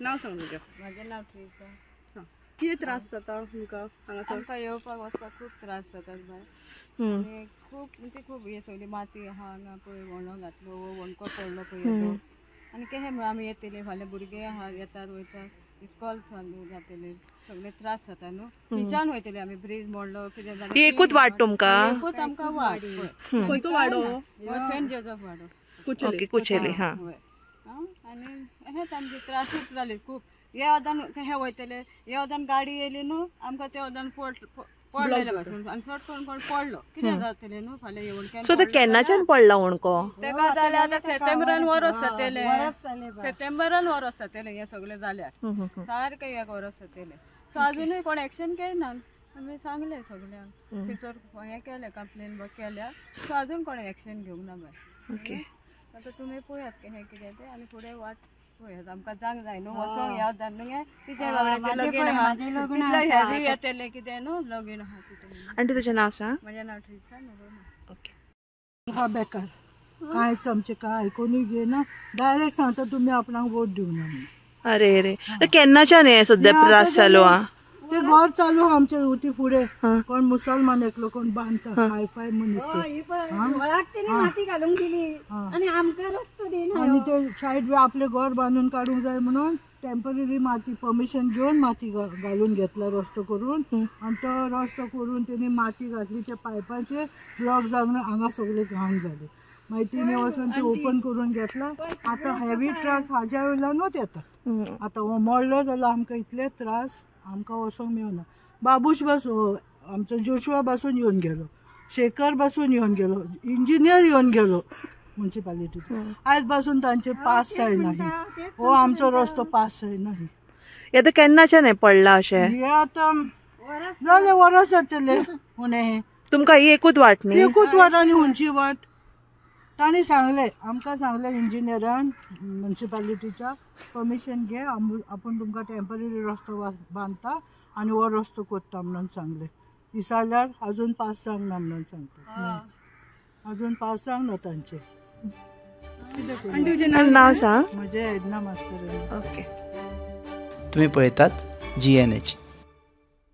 नाव सांग तुझें. माझें नाव प्रियंका. कितें त्रास जाता तुमकां हांगासर? आमकां येवपाक वचपाक खूब त्रास जातात बाय. आनी खूब म्हणजे खूब हे सगळी माती आहा हांगा पळय वणो घातलो वणको पडलो पळय येदो. आनी कशें म्हणून आमी येतले फाल्यां भुरगे आहा येतात वयतात इस्कॉल चालू जातले सगळे त्रास जाता न्हू. थंयच्यान वयतले आमी ब्रिज मोडलो कितें जालें. ही एकूच वाट तुमकां? एकूच आमकां वाट. खंयचो वाडो? सेंट जोझफ वाडो. ओके कुचेली. हा आनी हेच आमचे त्रासूच जाले खूब. हे वदान हे वयतले हे वदान गाडी येयली न्हू आमकां ते वदान पडलेले पासून आनी चड करून कोण पडलो कितें जातले न्हू फाल्यां येवून. सो ते केन्नाच्यान पडला वणको? तेका जाले आतां सप्टेंबरान वरस जातले. सप्टेंबरान वरस जातले हे सगळे जाल्यार सारके एक वरस जातले. सो अजुनूय कोण एक्शन केयना. आमी सांगले सगळ्यांक भितर हें केलें कंप्लेन केल्या. सो अजून कोण एक्शन घेवंक ना बाय. ओके आतां तुमी पळयात हें कितें तें आनी फुडें वाट पळयात आमकां जावंक जाय न्हू वचोंक ह्या दादूंक कितें बाबड्याचें लगीन आहा तितलें हेजी येतलें कितें न्हू लगीन आहा कितें. आंटी तुजें नाव सांग. म्हजें नांव ट्रिशा नगोमा. ओके हा बेकार कांयच आमचें काय आयकूनय घेयना. डायरेक्ट सांगता तुमी आपणाक वोट दिवना म्हणून. अरे रे केन्नाच्यान हे सद्या त्रास चालू हा? ते घर चालू आमचे उती फुडें कोण मुसलमान एकलो कोण बांदता हाय फाय मनीस माती घालूंक दिली आनी आमकां रस्तो दिना. आणि ते सायड आपले घर बांदून काडूंक जाय म्हणून टेम्पररी माती परमिशन घेवन माती घालून घेतला रस्तो करून. आणि तो रस्तो करून तेणी माती घातली त्या पायपाचे ब्लॉक जावन हांगा सगळे घाण जाले. मागीर तिने वचून ते ओपन करून घेतला. आता हेवी ट्रक हाज्या वयल्यानूच येतात. आता हो मोडलो जाल्यार आमकां इतले त्रास आमकां वचोंक मेळना. बाबूश बसून आमचो जोशुआ बसून येवन गेलो. शेखर बसून येवन गेलो. इंजिनियर येवन गेलो म्युन्सिपालिटीत. आयज पासून तांचे पास जायना. हो आमचो रस्तो पास जायना. हे तर केन्नाच्यान हे पडला अशें? हे आतां जाले वरस जातले. उणें तुमकां ही एकूच वाट न्ही? एकूच वाट आनी खंयची वाट. तांणी सांगले आमकां सांगले इंजिनियरान म्युन्सिपालिटीच्या परमिशन घे आपूण तुमकां टेम्पररी रस्तो बांदता आनी हो रस्तो कोत्ता म्हणून सांगले. विचारल्यार अजून पास जावंक ना म्हणून सांगता. अजून पास जावंक ना तांचे. आनी तुजें नाव सांग. म्हजें एडना मास्तर. ओके तुम्ही पळयतात GNH.